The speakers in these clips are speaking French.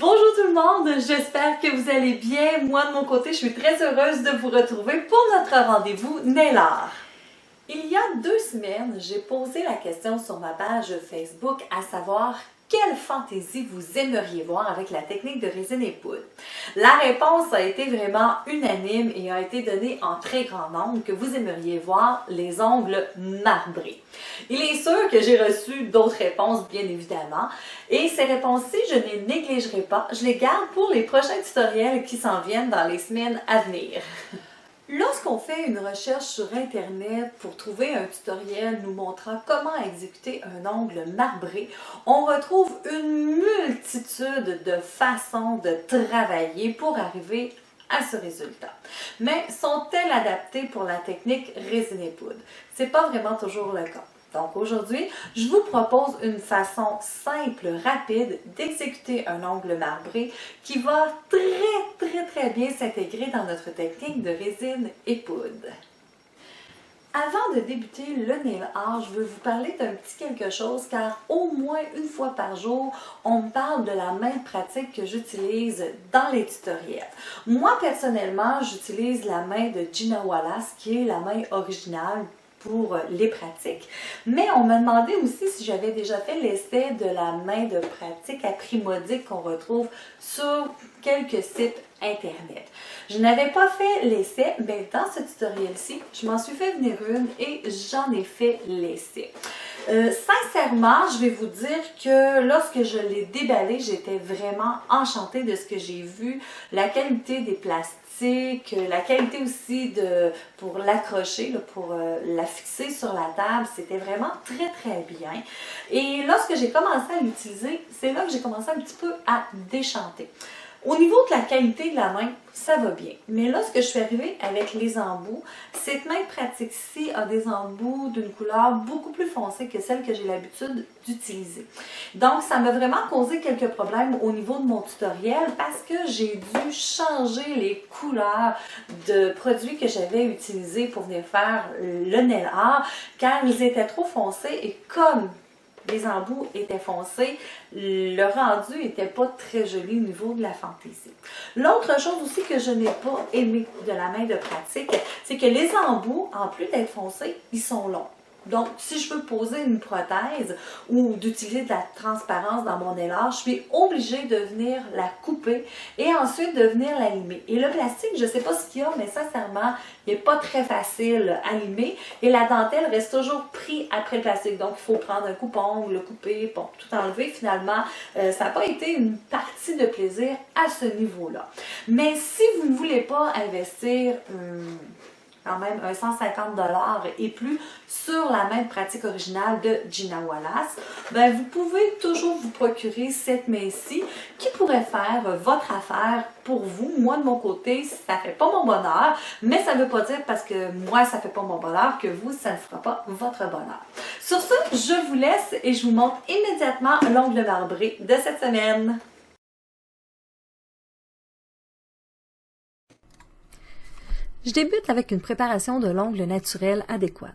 Bonjour tout le monde, j'espère que vous allez bien. Moi de mon côté, je suis très heureuse de vous retrouver pour notre rendez-vous Nail Art. Il y a 2 semaines, j'ai posé la question sur ma page Facebook à savoir quelle fantaisie vous aimeriez voir avec la technique de résine et poudre. La réponse a été vraiment unanime et a été donnée en très grand nombre que vous aimeriez voir les ongles marbrés. Il est sûr que j'ai reçu d'autres réponses, bien évidemment, et ces réponses-ci, je ne les négligerai pas. Je les garde pour les prochains tutoriels qui s'en viennent dans les semaines à venir. Lorsqu'on fait une recherche sur Internet pour trouver un tutoriel nous montrant comment exécuter un ongle marbré, on retrouve une multitude de façons de travailler pour arriver à ce résultat. Mais sont-elles adaptées pour la technique résine et poudre? C'est pas vraiment toujours le cas. Donc aujourd'hui, je vous propose une façon simple, rapide d'exécuter un ongle marbré qui va très bien s'intégrer dans notre technique de résine et poudre. Avant de débuter le nail art, je veux vous parler d'un petit quelque chose car au moins une fois par jour, on me parle de la même pratique que j'utilise dans les tutoriels. Moi personnellement, j'utilise la main de Gina Wallace qui est la main originale pour les pratiques, mais on m'a demandé aussi si j'avais déjà fait l'essai de la main de pratique à prix modique qu'on retrouve sur quelques sites internet. Je n'avais pas fait l'essai, mais dans ce tutoriel-ci, je m'en suis fait venir une et j'en ai fait l'essai. Sincèrement, je vais vous dire que lorsque je l'ai déballé, j'étais vraiment enchantée de ce que j'ai vu, la qualité des plastiques, la qualité aussi pour l'accrocher, pour la fixer sur la table, c'était vraiment très bien. Et lorsque j'ai commencé à l'utiliser, c'est là que j'ai commencé un petit peu à déchanter. Au niveau de la qualité de la main, ça va bien. Mais lorsque je suis arrivée avec les embouts, cette main pratique-ci a des embouts d'une couleur beaucoup plus foncée que celle que j'ai l'habitude d'utiliser. Donc, ça m'a vraiment causé quelques problèmes au niveau de mon tutoriel parce que j'ai dû changer les couleurs de produits que j'avais utilisés pour venir faire le nail art car ils étaient trop foncés et comme les embouts étaient foncés, le rendu n'était pas très joli au niveau de la fantaisie. L'autre chose aussi que je n'ai pas aimé de la main de pratique, c'est que les embouts, en plus d'être foncés, ils sont longs. Donc, si je veux poser une prothèse ou d'utiliser de la transparence dans mon nail art, je suis obligée de venir la couper et ensuite de venir la limer. Et le plastique, je ne sais pas ce qu'il y a, mais sincèrement, il n'est pas très facile à limer et la dentelle reste toujours prise après le plastique. Donc, il faut prendre un coupon, le couper, bon, tout enlever. Finalement, ça n'a pas été une partie de plaisir à ce niveau-là. Mais si vous ne voulez pas investir quand même un 150 $ et plus sur la même pratique originale de Gina Wallace, ben vous pouvez toujours vous procurer cette main-ci qui pourrait faire votre affaire pour vous. Moi, de mon côté, ça ne fait pas mon bonheur, mais ça ne veut pas dire parce que moi, ça ne fait pas mon bonheur que vous, ça ne fera pas votre bonheur. Sur ce, je vous laisse et je vous montre immédiatement l'ongle marbré de cette semaine. Je débute avec une préparation de l'ongle naturel adéquate.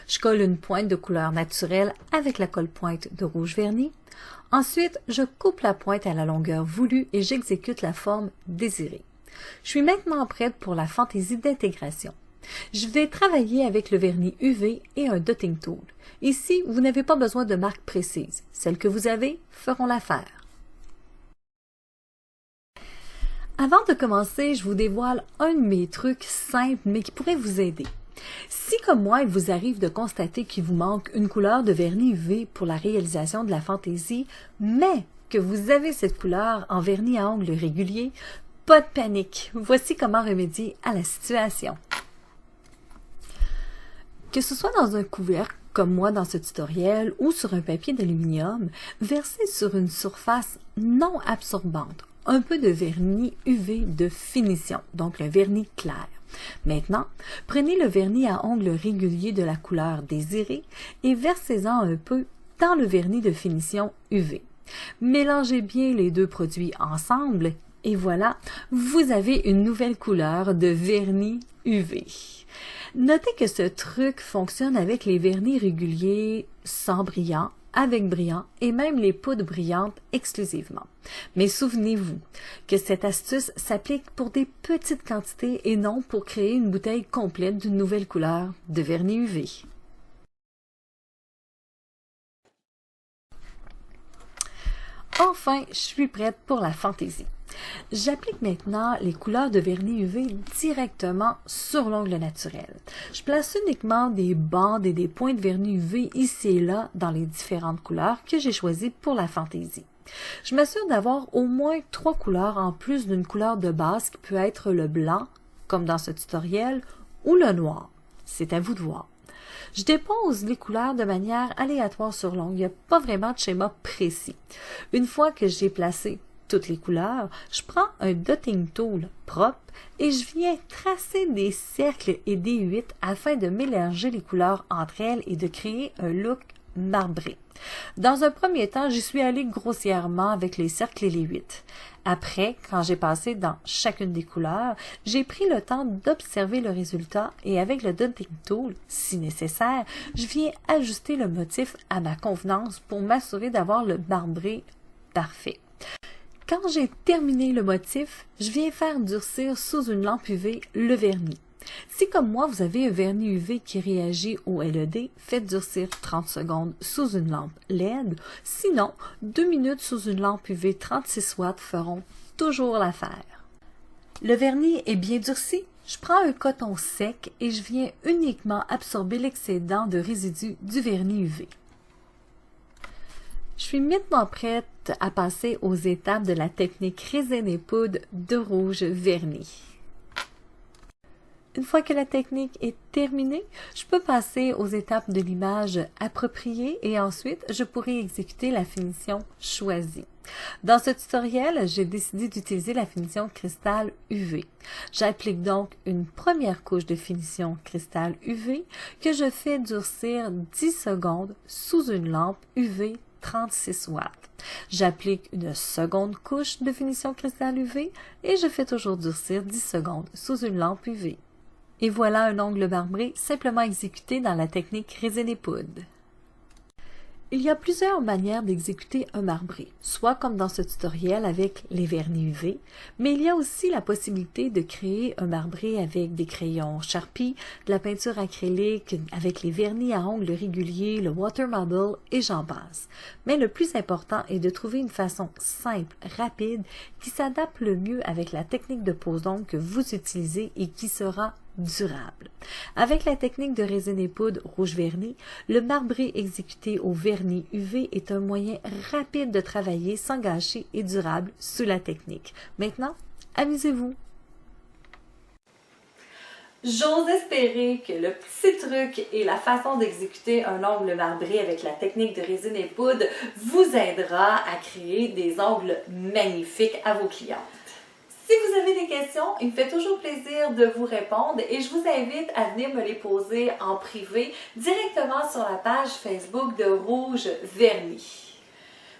Je colle une pointe de couleur naturelle avec la colle-pointe de rouge verni. Ensuite, je coupe la pointe à la longueur voulue et j'exécute la forme désirée. Je suis maintenant prête pour la fantaisie d'intégration. Je vais travailler avec le vernis UV et un dotting tool. Ici, vous n'avez pas besoin de marque précise. Celles que vous avez feront l'affaire. Avant de commencer, je vous dévoile un de mes trucs simples mais qui pourrait vous aider. Si comme moi, il vous arrive de constater qu'il vous manque une couleur de vernis UV pour la réalisation de la fantaisie, mais que vous avez cette couleur en vernis à ongles régulier, pas de panique. Voici comment remédier à la situation. Que ce soit dans un couvercle, comme moi dans ce tutoriel, ou sur un papier d'aluminium, versez sur une surface non absorbante un peu de vernis UV de finition, donc le vernis clair. Maintenant, prenez le vernis à ongles réguliers de la couleur désirée et versez-en un peu dans le vernis de finition UV. Mélangez bien les deux produits ensemble et voilà, vous avez une nouvelle couleur de vernis UV. Notez que ce truc fonctionne avec les vernis réguliers sans brillant, avec brillant et même les poudres brillantes exclusivement. Mais souvenez-vous que cette astuce s'applique pour des petites quantités et non pour créer une bouteille complète d'une nouvelle couleur de vernis UV. Enfin, je suis prête pour la fantaisie. J'applique maintenant les couleurs de vernis UV directement sur l'ongle naturel. Je place uniquement des bandes et des points de vernis UV ici et là dans les différentes couleurs que j'ai choisies pour la fantaisie. Je m'assure d'avoir au moins 3 couleurs en plus d'une couleur de base qui peut être le blanc, comme dans ce tutoriel, ou le noir. C'est à vous de voir. Je dépose les couleurs de manière aléatoire sur l'ongle. Il n'y a pas vraiment de schéma précis. Une fois que j'ai placé toutes les couleurs, je prends un dotting tool propre et je viens tracer des cercles et des 8 afin de mélanger les couleurs entre elles et de créer un look marbré. Dans un premier temps, j'y suis allée grossièrement avec les cercles et les 8. Après, quand j'ai passé dans chacune des couleurs, j'ai pris le temps d'observer le résultat et avec le dotting tool, si nécessaire, je viens ajuster le motif à ma convenance pour m'assurer d'avoir le marbré parfait. Quand j'ai terminé le motif, je viens faire durcir sous une lampe UV le vernis. Si comme moi vous avez un vernis UV qui réagit au LED, faites durcir 30 secondes sous une lampe LED. Sinon, 2 minutes sous une lampe UV 36 watts feront toujours l'affaire. Le vernis est bien durci. Je prends un coton sec et je viens uniquement absorber l'excédent de résidus du vernis UV. Je suis maintenant prête à passer aux étapes de la technique résine et poudre de rouge vernis. Une fois que la technique est terminée, je peux passer aux étapes de l'image appropriée et ensuite je pourrai exécuter la finition choisie. Dans ce tutoriel, j'ai décidé d'utiliser la finition cristal UV. J'applique donc une première couche de finition cristal UV que je fais durcir 10 secondes sous une lampe UV 36 watts. J'applique une seconde couche de finition cristal UV et je fais toujours durcir 10 secondes sous une lampe UV. Et voilà un ongle marbré simplement exécuté dans la technique résine et poudre. Il y a plusieurs manières d'exécuter un marbré, soit comme dans ce tutoriel avec les vernis UV, mais il y a aussi la possibilité de créer un marbré avec des crayons Sharpie, de la peinture acrylique avec les vernis à ongles réguliers, le water marble et j'en passe. Mais le plus important est de trouver une façon simple, rapide, qui s'adapte le mieux avec la technique de pose d'ongles que vous utilisez et qui sera durable. Avec la technique de résine et poudre rouge vernis, le marbré exécuté au vernis UV est un moyen rapide de travailler sans gâcher et durable sous la technique. Maintenant, amusez-vous! J'ose espérer que le petit truc et la façon d'exécuter un ongle marbré avec la technique de résine et poudre vous aidera à créer des ongles magnifiques à vos clients. Si vous avez des questions, il me fait toujours plaisir de vous répondre et je vous invite à venir me les poser en privé directement sur la page Facebook de Rouge Vernis.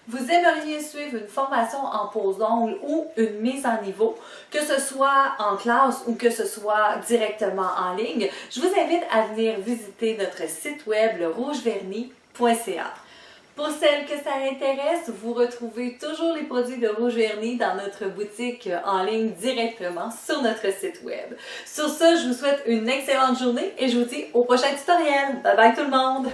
Vous aimeriez suivre une formation en pose d'ongles ou une mise en niveau, que ce soit en classe ou que ce soit directement en ligne, je vous invite à venir visiter notre site web rougevernis.ca. Pour celles que ça intéresse, vous retrouvez toujours les produits de Rouge Vernis dans notre boutique en ligne directement sur notre site web. Sur ce, je vous souhaite une excellente journée et je vous dis au prochain tutoriel. Bye bye tout le monde!